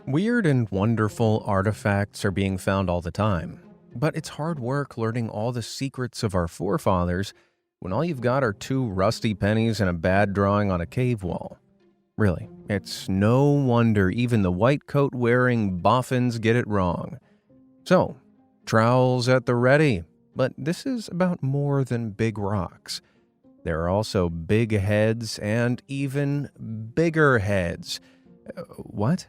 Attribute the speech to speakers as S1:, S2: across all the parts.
S1: Weird and wonderful artifacts are being found all the time, but it's hard work learning all the secrets of our forefathers when all you've got are two rusty pennies and a bad drawing on a cave wall. Really, it's no wonder even the white coat wearing boffins get it wrong. So, trowels at the ready, but this is about more than big rocks. There are also big heads and even bigger heads. What?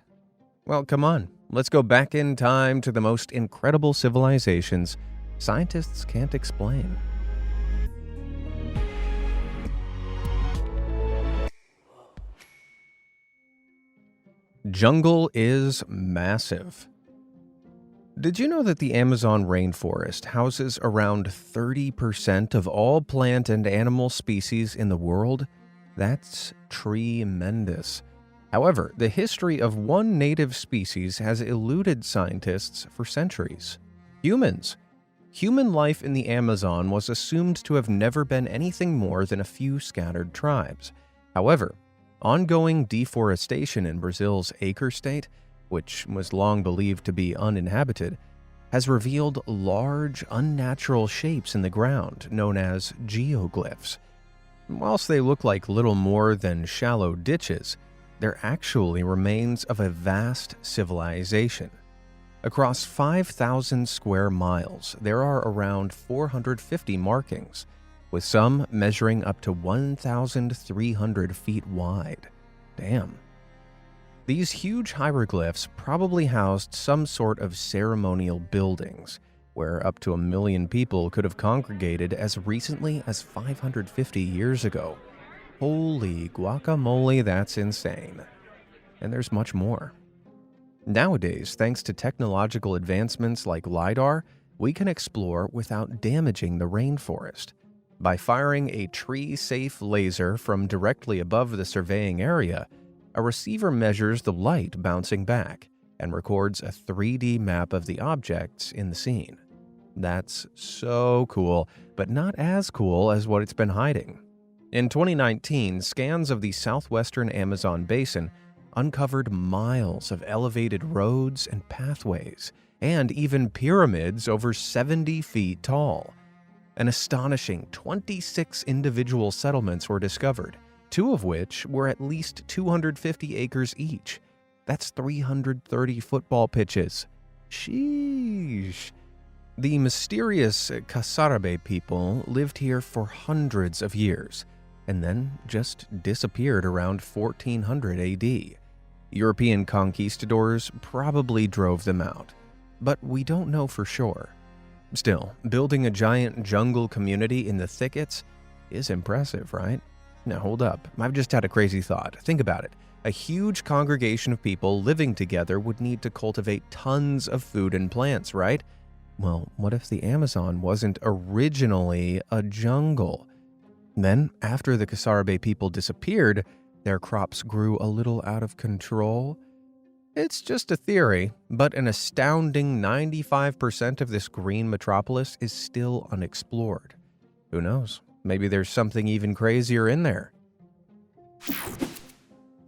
S1: Well, come on. Let's go back in time to the most incredible civilizations scientists can't explain. Jungle is massive. Did you know that the Amazon rainforest houses around 30% of all plant and animal species in the world? That's tremendous. However, the history of one native species has eluded scientists for centuries. Humans. Human life in the Amazon was assumed to have never been anything more than a few scattered tribes. However, ongoing deforestation in Brazil's Acre state, which was long believed to be uninhabited, has revealed large, unnatural shapes in the ground known as geoglyphs. Whilst they look like little more than shallow ditches, they're actually remains of a vast civilization. Across 5,000 square miles, there are around 450 markings, with some measuring up to 1,300 feet wide. Damn. These huge hieroglyphs probably housed some sort of ceremonial buildings, where up to 1 million people could have congregated as recently as 550 years ago. Holy guacamole, that's insane. And there's much more. Nowadays, thanks to technological advancements like LiDAR, we can explore without damaging the rainforest. By firing a tree-safe laser from directly above the surveying area, a receiver measures the light bouncing back and records a 3D map of the objects in the scene. That's so cool, but not as cool as what it's been hiding. In 2019, scans of the southwestern Amazon basin uncovered miles of elevated roads and pathways, and even pyramids over 70 feet tall. An astonishing 26 individual settlements were discovered, 2 of which were at least 250 acres each. That's 330 football pitches. Sheesh. The mysterious Kasarabe people lived here for hundreds of years, and then just disappeared around 1400 AD. European conquistadors probably drove them out, but we don't know for sure. Still, building a giant jungle community in the thickets is impressive, right? Now hold up, I've just had a crazy thought. Think about it. A huge congregation of people living together would need to cultivate tons of food and plants, right? Well, what if the Amazon wasn't originally a jungle? Then, after the Kasarabe people disappeared, their crops grew a little out of control. It's just a theory, but an astounding 95% of this green metropolis is still unexplored. Who knows? Maybe there's something even crazier in there.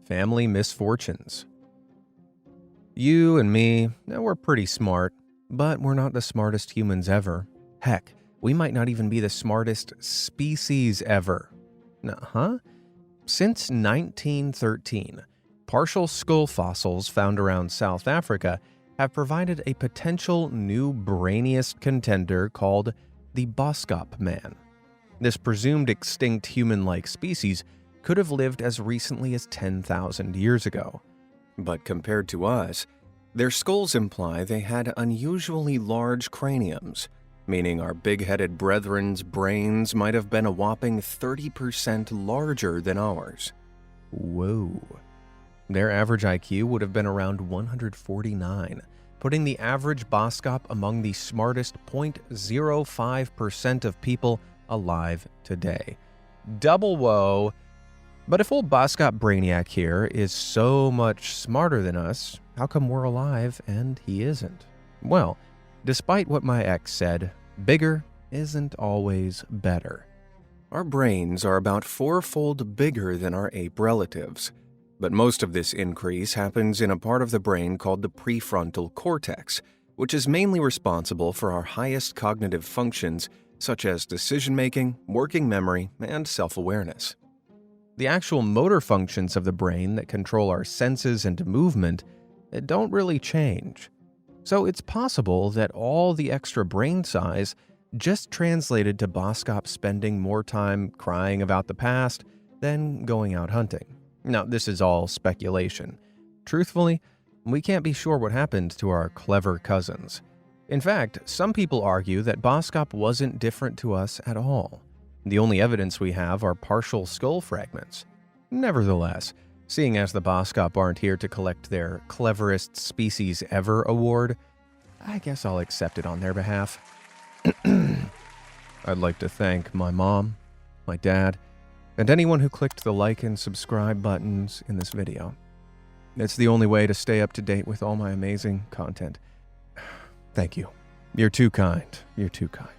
S1: Family misfortunes. You and me, we're pretty smart, but we're not the smartest humans ever. Heck, we might not even be the smartest species ever. Since 1913, partial skull fossils found around South Africa have provided a potential new brainiest contender called the Boskop man. This presumed extinct human-like species could have lived as recently as 10,000 years ago. But compared to us, their skulls imply they had unusually large craniums, meaning our big-headed brethren's brains might have been a whopping 30% larger than ours. Whoa. Their average IQ would have been around 149, putting the average Boskop among the smartest 0.05% of people alive today. Double whoa. But if old Boskop Brainiac here is so much smarter than us, how come we're alive and he isn't? Well, despite what my ex said, bigger isn't always better. Our brains are about 4-fold bigger than our ape relatives. But most of this increase happens in a part of the brain called the prefrontal cortex, which is mainly responsible for our highest cognitive functions such as decision-making, working memory, and self-awareness. The actual motor functions of the brain that control our senses and movement don't really change. So it's possible that all the extra brain size just translated to Boskop spending more time crying about the past than going out hunting. Now, this is all speculation. Truthfully, we can't be sure what happened to our clever cousins. In fact, some people argue that Boskop wasn't different to us at all. The only evidence we have are partial skull fragments. Nevertheless, seeing as the Boskop aren't here to collect their Cleverest Species Ever award, I guess I'll accept it on their behalf. I'd like to thank my mom, my dad, and anyone who clicked the like and subscribe buttons in this video. It's the only way to stay up to date with all my amazing content. Thank you. You're too kind. You're too kind.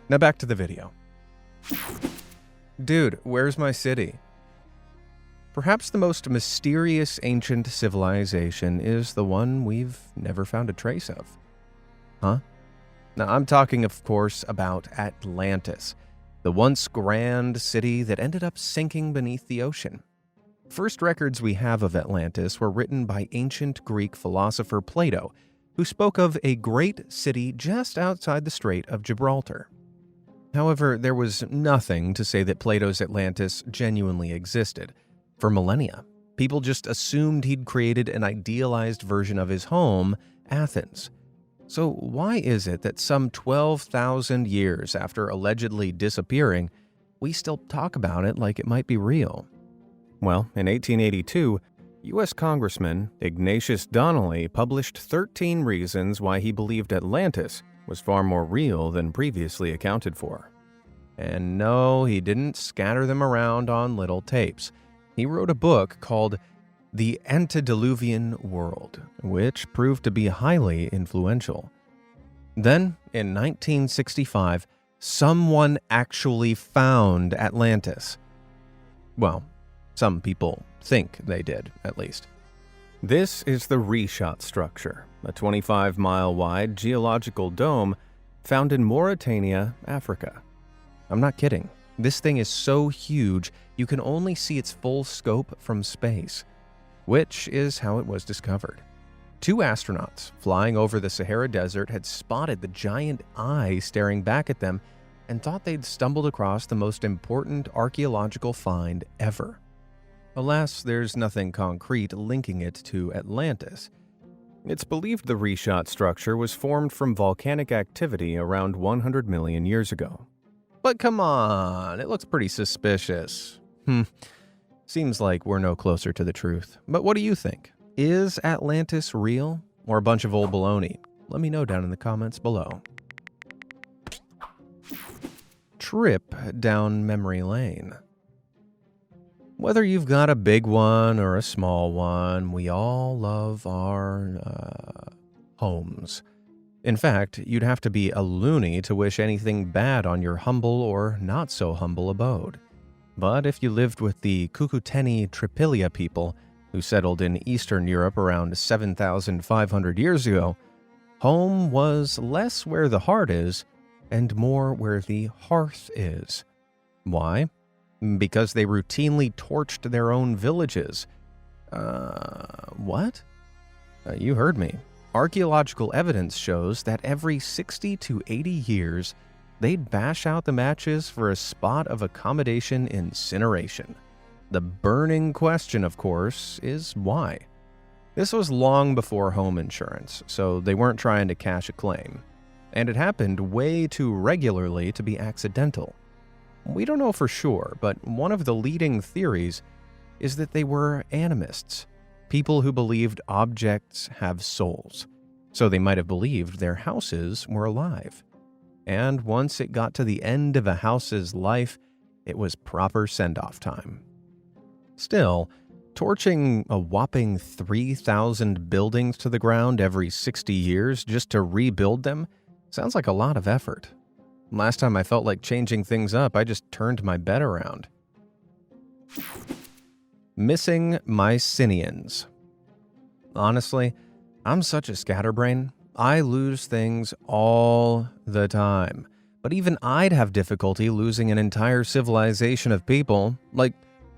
S1: Now back to the video. Dude, where's my city? Perhaps the most mysterious ancient civilization is the one we've never found a trace of. Huh? Now, I'm talking, of course, about Atlantis, the once grand city that ended up sinking beneath the ocean. First records we have of Atlantis were written by ancient Greek philosopher Plato, who spoke of a great city just outside the Strait of Gibraltar. However, there was nothing to say that Plato's Atlantis genuinely existed. For millennia, people just assumed he'd created an idealized version of his home, Athens. So why is it that some 12,000 years after allegedly disappearing, we still talk about it like it might be real? Well, in 1882, U.S. Congressman Ignatius Donnelly published 13 reasons why he believed Atlantis was far more real than previously accounted for. And no, he didn't scatter them around on little tapes. He wrote a book called The Antediluvian World, which proved to be highly influential. Then, in 1965, someone actually found Atlantis. Well, some people think they did, at least. This is the Reshot structure, a 25-mile-wide geological dome found in Mauritania, Africa. I'm not kidding. This thing is so huge, you can only see its full scope from space, which is how it was discovered. 2 astronauts flying over the Sahara Desert had spotted the giant eye staring back at them and thought they'd stumbled across the most important archaeological find ever. Alas, there's nothing concrete linking it to Atlantis. It's believed the Reshot structure was formed from volcanic activity around 100 million years ago. But come on, it looks pretty suspicious. Seems like we're no closer to the truth. But what do you think? Is Atlantis real or a bunch of old baloney? Let me know down in the comments below. Trip down memory lane. Whether you've got a big one or a small one, we all love our homes. In fact, you'd have to be a loony to wish anything bad on your humble or not so humble abode. But if you lived with the Cucuteni Tripilia people who settled in Eastern Europe around 7,500 years ago, home was less where the heart is and more where the hearth is. Why? Because they routinely torched their own villages. What? You heard me. Archaeological evidence shows that every 60 to 80 years, they'd bash out the matches for a spot of accommodation incineration. The burning question, of course, is why? This was long before home insurance, so they weren't trying to cash a claim. And it happened way too regularly to be accidental. We don't know for sure, but one of the leading theories is that they were animists, people who believed objects have souls, so they might have believed their houses were alive. And once it got to the end of a house's life, it was proper send-off time. Still, torching a whopping 3,000 buildings to the ground every 60 years just to rebuild them sounds like a lot of effort. Last time I felt like changing things up, I just turned my bed around. Missing Mycenians. Honestly, I'm such a scatterbrain. I lose things all the time. But even I'd have difficulty losing an entire civilization of people, like,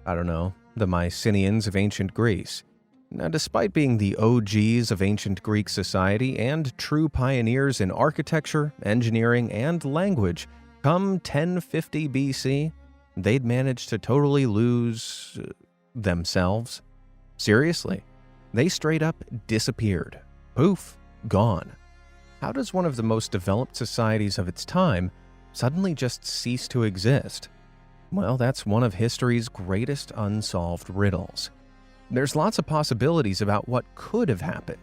S1: I don't know, the Mycenians of ancient Greece. Now, despite being the OGs of ancient Greek society and true pioneers in architecture, engineering, and language, come 1050 BC, they'd managed to totally lose themselves. Seriously, they straight up disappeared. Poof, gone. How does one of the most developed societies of its time suddenly just cease to exist? Well, that's one of history's greatest unsolved riddles. There's lots of possibilities about what could have happened.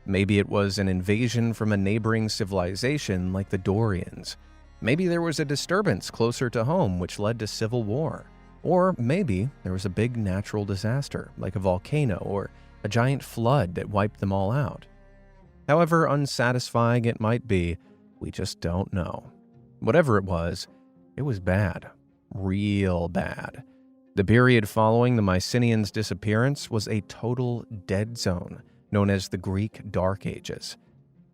S1: Maybe it was an invasion from a neighboring civilization like the Dorians. Maybe there was a disturbance closer to home which led to civil war. Or maybe there was a big natural disaster like a volcano or a giant flood that wiped them all out. However unsatisfying it might be, we just don't know. Whatever it was bad. Real bad. The period following the Mycenians' disappearance was a total dead zone, known as the Greek Dark Ages.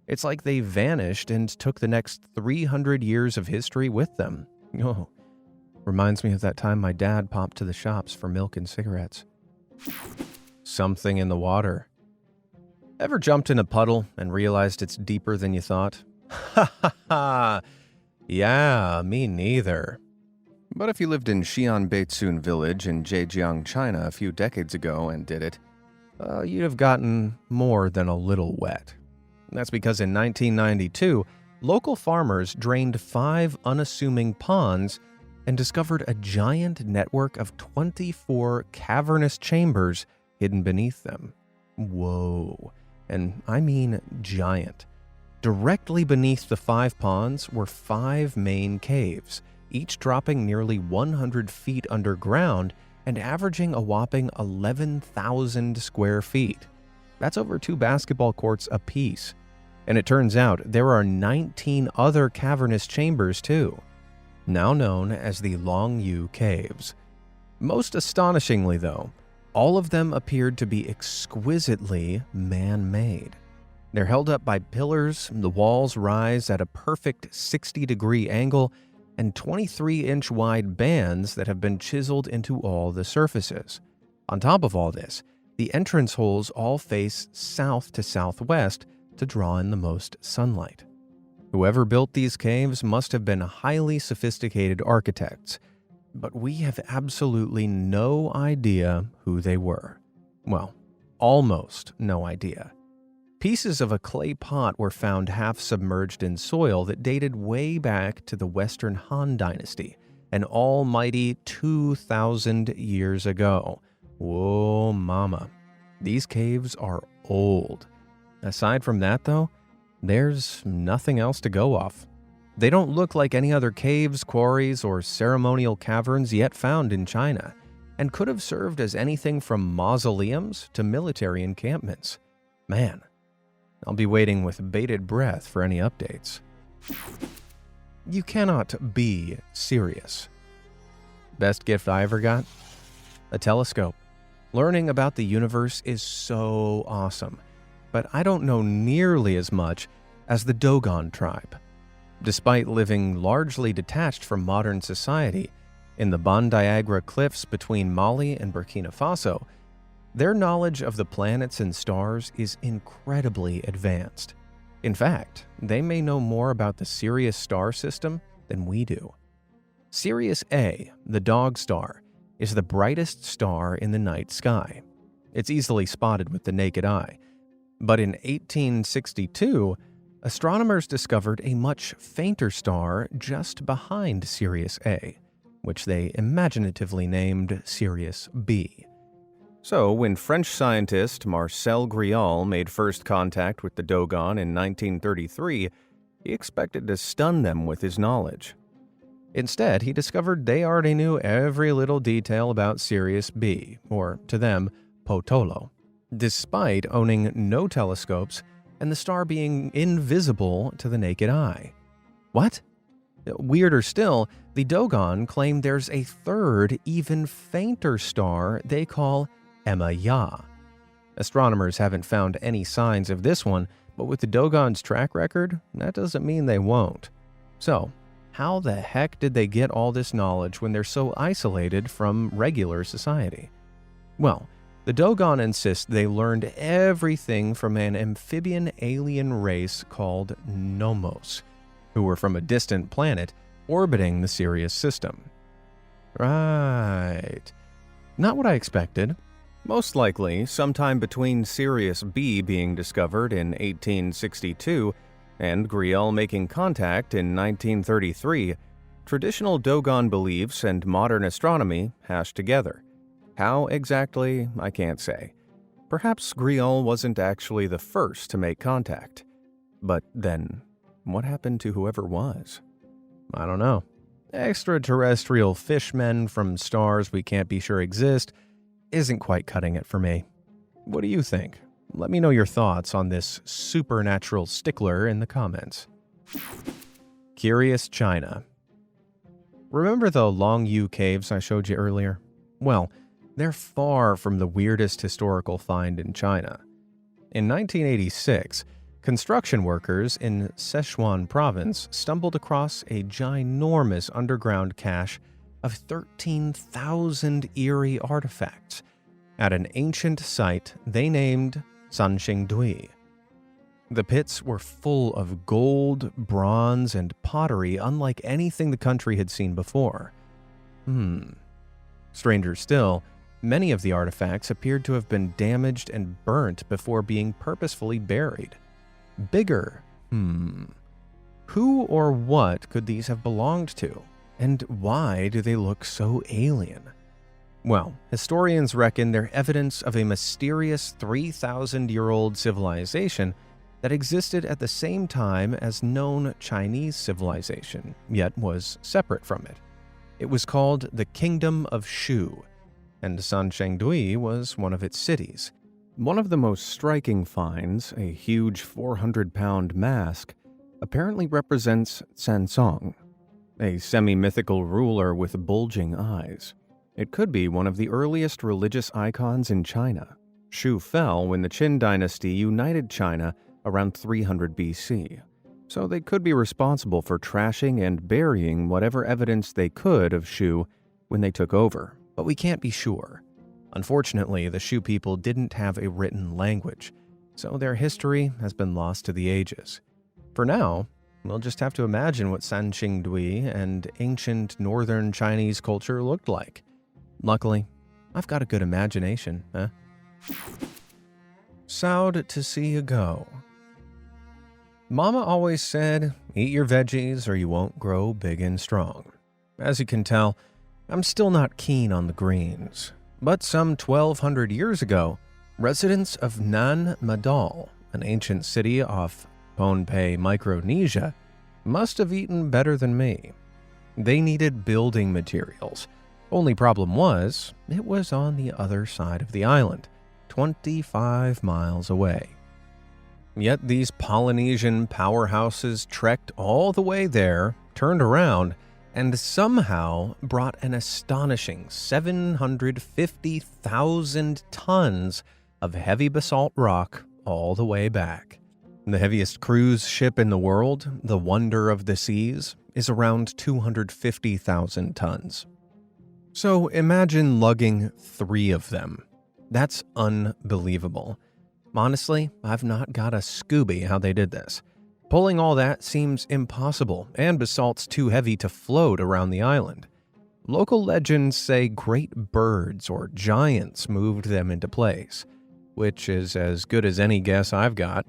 S1: It's like they vanished and took the next 300 years of history with them. Oh, reminds me of that time my dad popped to the shops for milk and cigarettes. Something in the water. Ever jumped in a puddle and realized it's deeper than you thought? Ha ha ha! Yeah, me neither. But if you lived in Xi'an village in Zhejiang, China a few decades ago and did it, you'd have gotten more than a little wet. That's because in 1992, local farmers drained 5 unassuming ponds and discovered a giant network of 24 cavernous chambers hidden beneath them. Whoa. And I mean giant. Directly beneath the 5 ponds were 5 main caves, each dropping nearly 100 feet underground and averaging a whopping 11,000 square feet. That's over 2 basketball courts apiece. And it turns out there are 19 other cavernous chambers too, now known as the Longyu Caves. Most astonishingly though, all of them appeared to be exquisitely man-made. They're held up by pillars, the walls rise at a perfect 60-degree angle, and 23-inch wide bands that have been chiseled into all the surfaces. On top of all this, the entrance holes all face south to southwest to draw in the most sunlight. Whoever built these caves must have been highly sophisticated architects, but we have absolutely no idea who they were. Well, almost no idea. Pieces of a clay pot were found half submerged in soil that dated way back to the Western Han Dynasty, an almighty 2,000 years ago. Whoa, mama. These caves are old. Aside from that, though, there's nothing else to go off. They don't look like any other caves, quarries, or ceremonial caverns yet found in China, and could have served as anything from mausoleums to military encampments. Man, I'll be waiting with bated breath for any updates. You cannot be serious. Best gift I ever got? A telescope. Learning about the universe is so awesome, but I don't know nearly as much as the Dogon tribe. Despite living largely detached from modern society in the Bandiagra cliffs between Mali and Burkina Faso, their knowledge of the planets and stars is incredibly advanced. In fact, they may know more about the Sirius star system than we do. Sirius A, the dog star, is the brightest star in the night sky. It's easily spotted with the naked eye. But in 1862, astronomers discovered a much fainter star just behind Sirius A, which they imaginatively named Sirius B. So, when French scientist Marcel Grial made first contact with the Dogon in 1933, he expected to stun them with his knowledge. Instead, he discovered they already knew every little detail about Sirius B, or to them, Potolo, despite owning no telescopes and the star being invisible to the naked eye. What? Weirder still, the Dogon claim there's a third, even fainter star they call Emma Ya. Astronomers haven't found any signs of this one, but with the Dogon's track record, that doesn't mean they won't. So, how the heck did they get all this knowledge when they're so isolated from regular society? Well, the Dogon insist they learned everything from an amphibian alien race called Nomos, who were from a distant planet orbiting the Sirius system. Right. Not what I expected. Most likely, sometime between Sirius B being discovered in 1862 and Griel making contact in 1933, traditional Dogon beliefs and modern astronomy hashed together. How exactly, I can't say. Perhaps Griel wasn't actually the first to make contact. But then, what happened to whoever was? I don't know. Extraterrestrial fishmen from stars we can't be sure exist isn't quite cutting it for me. What do you think? Let me know your thoughts on this supernatural stickler in the comments. Curious China. Remember the Long Yu caves I showed you earlier? Well, they're far from the weirdest historical find in China. In 1986, construction workers in Sichuan province stumbled across a ginormous underground cache of 13,000 eerie artifacts at an ancient site they named Sanxingdui. The pits were full of gold, bronze, and pottery unlike anything the country had seen before. Stranger still, many of the artifacts appeared to have been damaged and burnt before being purposefully buried. Bigger. Who or what could these have belonged to? And why do they look so alien? Well, historians reckon they're evidence of a mysterious 3,000-year-old civilization that existed at the same time as known Chinese civilization, yet was separate from it. It was called the Kingdom of Shu, and Sanxingdui was one of its cities. One of the most striking finds, a huge 400-pound mask, apparently represents Sansong, a semi-mythical ruler with bulging eyes. It could be one of the earliest religious icons in China. Shu fell when the Qin dynasty united China around 300 BC, so they could be responsible for trashing and burying whatever evidence they could of Shu when they took over. But we can't be sure. Unfortunately, the Shu people didn't have a written language, so their history has been lost to the ages. For now, we'll just have to imagine what Sanxingdui and ancient northern Chinese culture looked like. Luckily, I've got a good imagination, huh? Sowed to see you go. Mama always said, eat your veggies or you won't grow big and strong. As you can tell, I'm still not keen on the greens. But some 1,200 years ago, residents of Nan Madol, an ancient city off Pohnpei, Micronesia, must have eaten better than me. They needed building materials. Only problem was, it was on the other side of the island, 25 miles away. Yet these Polynesian powerhouses trekked all the way there, turned around, and somehow brought an astonishing 750,000 tons of heavy basalt rock all the way back. The heaviest cruise ship in the world, the Wonder of the Seas, is around 250,000 tons. So imagine lugging 3 of them. That's unbelievable. Honestly, I've not got a Scooby how they did this. Pulling all that seems impossible, and basalt's too heavy to float around the island. Local legends say great birds or giants moved them into place, which is as good as any guess I've got.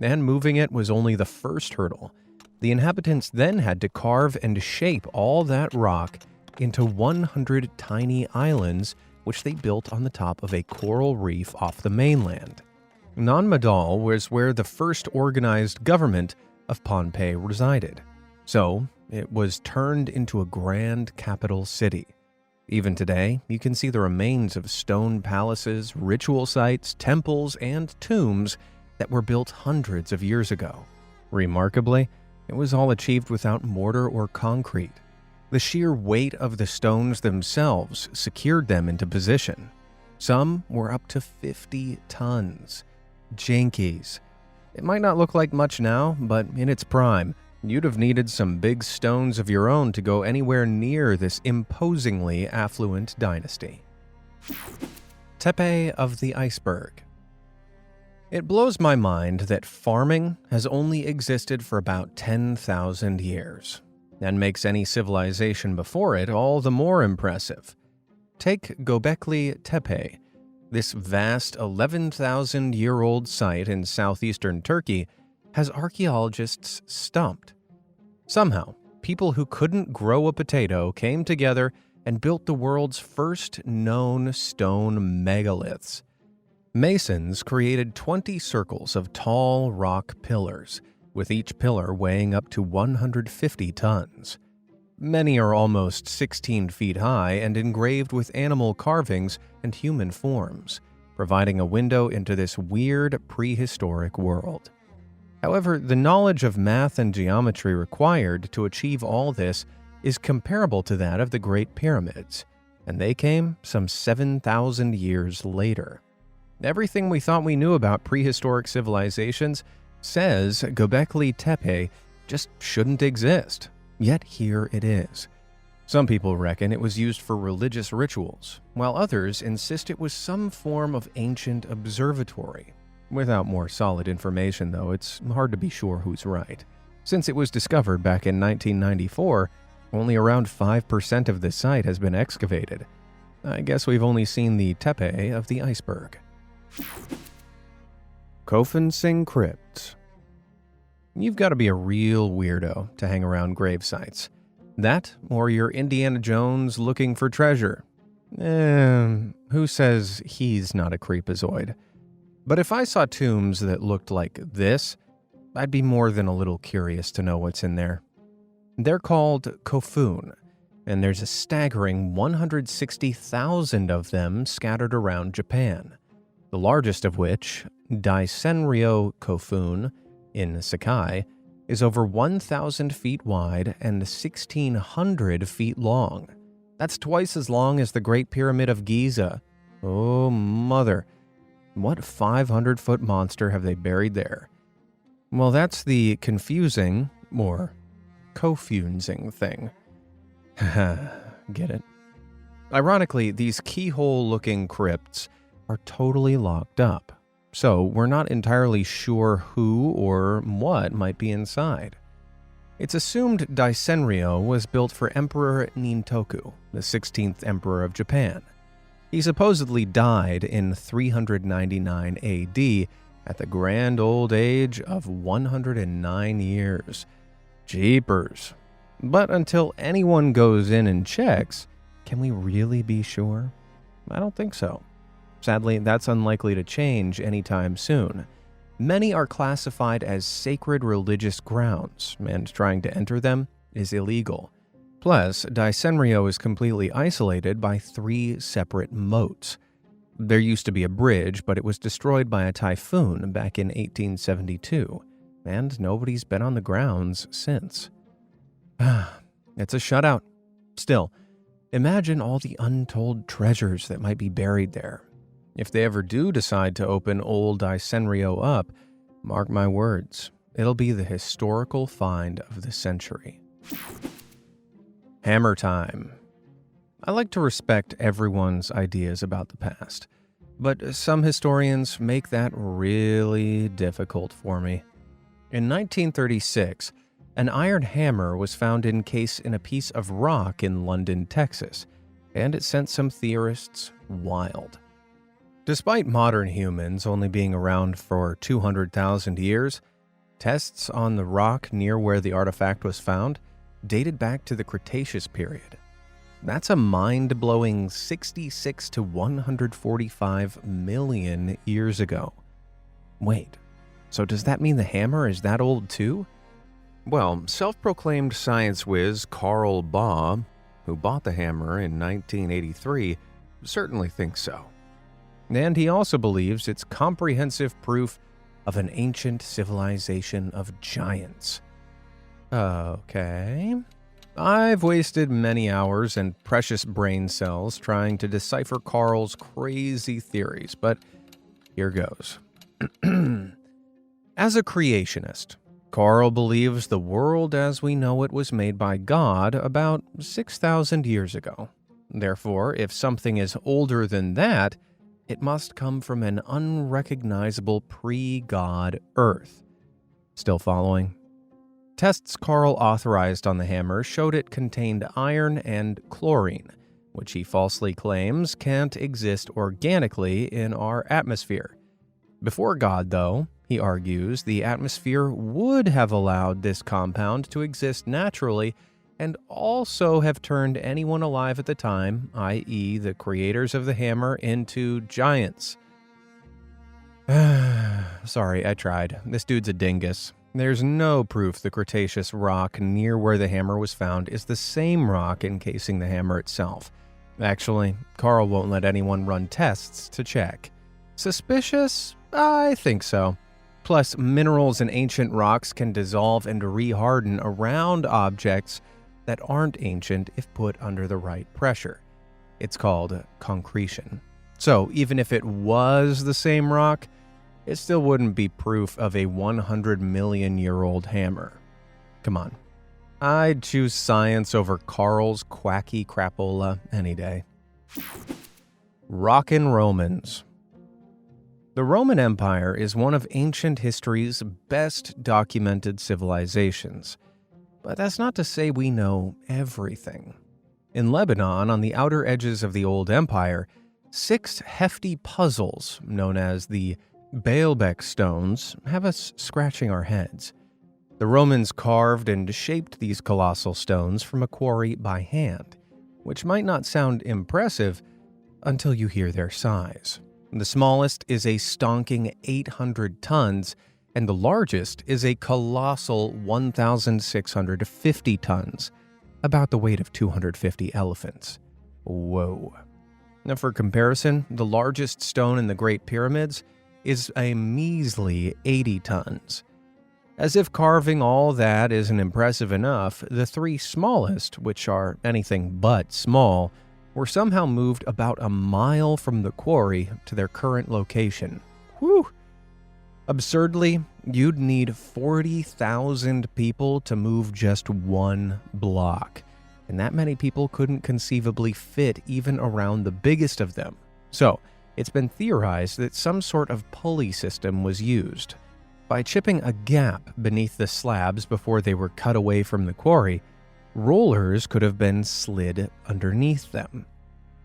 S1: And moving it was only the first hurdle. The inhabitants then had to carve and shape all that rock into 100 tiny islands, which they built on the top of a coral reef off the mainland. Nan Madol was where the first organized government of Pohnpei resided, so it was turned into a grand capital city. Even today, you can see the remains of stone palaces, ritual sites, temples, and tombs that were built hundreds of years ago. Remarkably, it was all achieved without mortar or concrete. The sheer weight of the stones themselves secured them into position. Some were up to 50 tons. Jinkies. It might not look like much now, but in its prime, you'd have needed some big stones of your own to go anywhere near this imposingly affluent dynasty. Tepe of the iceberg. It blows my mind that farming has only existed for about 10,000 years, and makes any civilization before it all the more impressive. Take Göbekli Tepe. This vast 11,000-year-old site in southeastern Turkey has archaeologists stumped. Somehow, people who couldn't grow a potato came together and built the world's first known stone megaliths. Masons created 20 circles of tall rock pillars, with each pillar weighing up to 150 tons. Many are almost 16 feet high and engraved with animal carvings and human forms, providing a window into this weird prehistoric world. However, the knowledge of math and geometry required to achieve all this is comparable to that of the Great Pyramids, and they came some 7,000 years later. Everything we thought we knew about prehistoric civilizations says Göbekli Tepe just shouldn't exist. Yet here it is. Some people reckon it was used for religious rituals, while others insist it was some form of ancient observatory. Without more solid information, though, it's hard to be sure who's right. Since it was discovered back in 1994, only around 5% of the site has been excavated. I guess we've only seen the tepe of the iceberg. Coffin Singh Crypt. You've got to be a real weirdo to hang around grave sites. That, or you're Indiana Jones looking for treasure. Who says he's not a creepazoid? But if I saw tombs that looked like this, I'd be more than a little curious to know what's in there. They're called kofun, and there's a staggering 160,000 of them scattered around Japan. The largest of which, Daisenryo Kofun, in Sakai, is over 1,000 feet wide and 1,600 feet long. That's twice as long as the Great Pyramid of Giza. Oh, mother. What 500-foot monster have they buried there? Well, that's the confusing, or confusing thing. Get it? Ironically, these keyhole-looking crypts are totally locked up. So we're not entirely sure who or what might be inside. It's assumed Daisenryo was built for Emperor Nintoku, the 16th emperor of Japan. He supposedly died in 399 AD at the grand old age of 109 years. Jeepers. But until anyone goes in and checks, can we really be sure? I don't think so. Sadly, that's unlikely to change anytime soon. Many are classified as sacred religious grounds, and trying to enter them is illegal. Plus, Daisenryo is completely isolated by 3 separate moats. There used to be a bridge, but it was destroyed by a typhoon back in 1872, and nobody's been on the grounds since. It's a shutout. Still, imagine all the untold treasures that might be buried there. If they ever do decide to open old Daisenryo up, mark my words, it'll be the historical find of the century. Hammer time. I like to respect everyone's ideas about the past, but some historians make that really difficult for me. In 1936, an iron hammer was found encased in a piece of rock in London, Texas, and it sent some theorists wild. Despite modern humans only being around for 200,000 years, tests on the rock near where the artifact was found dated back to the Cretaceous period. That's a mind-blowing 66 to 145 million years ago. Wait, so does that mean the hammer is that old too? Well, self-proclaimed science whiz Carl Baugh, who bought the hammer in 1983, certainly thinks so. And he also believes it's comprehensive proof of an ancient civilization of giants. Okay. I've wasted many hours and precious brain cells trying to decipher Carl's crazy theories, but here goes. As a creationist, Carl believes the world as we know it was made by God about 6,000 years ago. Therefore, if something is older than that, it must come from an unrecognizable pre-God Earth. Still following? Tests Carl authorized on the hammer showed it contained iron and chlorine, which he falsely claims can't exist organically in our atmosphere. Before God, though, he argues the atmosphere would have allowed this compound to exist naturally and also have turned anyone alive at the time, i.e. the creators of the hammer, into giants. Sorry, I tried. This dude's a dingus. There's no proof the Cretaceous rock near where the hammer was found is the same rock encasing the hammer itself. Actually, Carl won't let anyone run tests to check. Suspicious? I think so. Plus, minerals in ancient rocks can dissolve and reharden around objects that aren't ancient if put under the right pressure. It's called concretion. So, even if it was the same rock, it still wouldn't be proof of a 100-million-year-old hammer. Come on. I'd choose science over Carl's quacky crapola any day. Rockin' Romans. The Roman Empire is one of ancient history's best documented civilizations. But that's not to say we know everything. In Lebanon, on the outer edges of the old empire, 6 hefty puzzles, known as the Baalbek stones, have us scratching our heads. The Romans carved and shaped these colossal stones from a quarry by hand, which might not sound impressive until you hear their size. The smallest is a stonking 800 tons, and the largest is a colossal 1,650 tons, about the weight of 250 elephants. Whoa. Now, for comparison, the largest stone in the Great Pyramids is a measly 80 tons. As if carving all that isn't impressive enough, the 3 smallest, which are anything but small, were somehow moved about a mile from the quarry to their current location. Whew! Absurdly, you'd need 40,000 people to move just 1 block, and that many people couldn't conceivably fit even around the biggest of them. So, it's been theorized that some sort of pulley system was used. By chipping a gap beneath the slabs before they were cut away from the quarry, rollers could have been slid underneath them.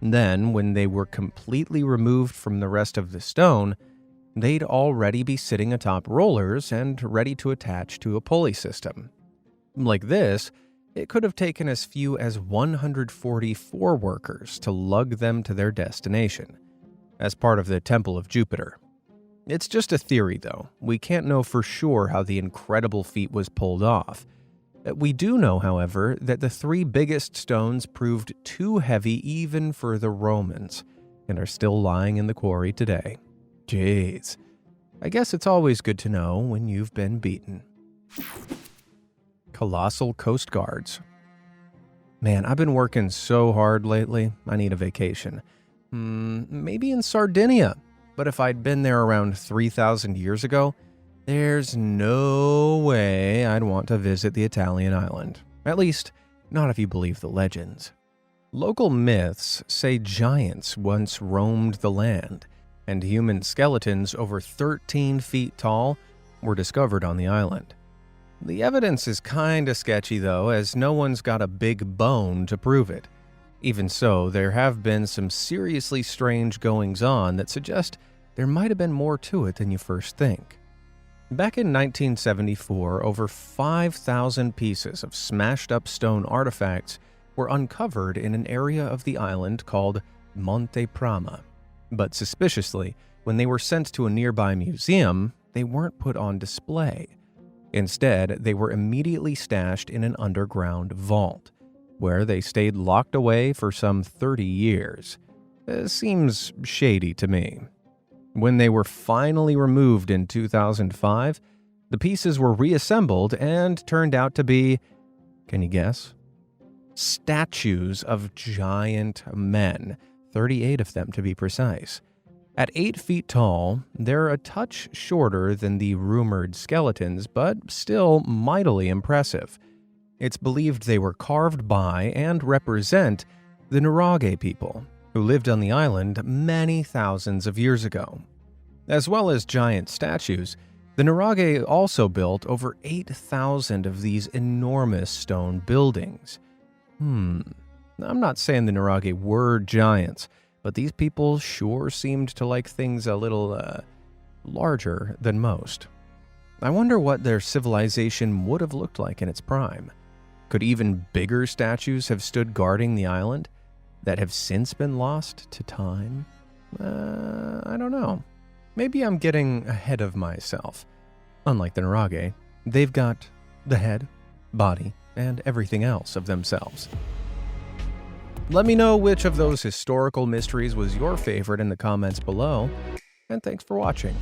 S1: Then, when they were completely removed from the rest of the stone, they'd already be sitting atop rollers and ready to attach to a pulley system. Like this, it could have taken as few as 144 workers to lug them to their destination, as part of the Temple of Jupiter. It's just a theory, though. We can't know for sure how the incredible feat was pulled off. We do know, however, that the 3 biggest stones proved too heavy even for the Romans, and are still lying in the quarry today. Jeez. I guess it's always good to know when you've been beaten. Colossal Coast Guards. Man, I've been working so hard lately, I need a vacation. Maybe in Sardinia. But if I'd been there around 3,000 years ago, there's no way I'd want to visit the Italian island. At least, not if you believe the legends. Local myths say giants once roamed the land, and human skeletons over 13 feet tall were discovered on the island. The evidence is kinda sketchy though, as no one's got a big bone to prove it. Even so, there have been some seriously strange goings-on that suggest there might have been more to it than you first think. Back in 1974, over 5,000 pieces of smashed-up stone artifacts were uncovered in an area of the island called Monte Prama. But suspiciously, when they were sent to a nearby museum, they weren't put on display. Instead, they were immediately stashed in an underground vault, where they stayed locked away for some 30 years. Seems shady to me. When they were finally removed in 2005, the pieces were reassembled and turned out to be, can you guess? statues of giant men, 38 of them to be precise. At 8 feet tall, they're a touch shorter than the rumored skeletons, but still mightily impressive. It's believed they were carved by and represent the Nurage people, who lived on the island many thousands of years ago. As well as giant statues, the Nurage also built over 8,000 of these enormous stone buildings. I'm not saying the Nurage were giants, but these people sure seemed to like things a little, larger than most. I wonder what their civilization would have looked like in its prime. Could even bigger statues have stood guarding the island that have since been lost to time? I don't know. Maybe I'm getting ahead of myself. Unlike the Nurage, they've got the head, body, and everything else of themselves. Let me know which of those historical mysteries was your favorite in the comments below, and thanks for watching.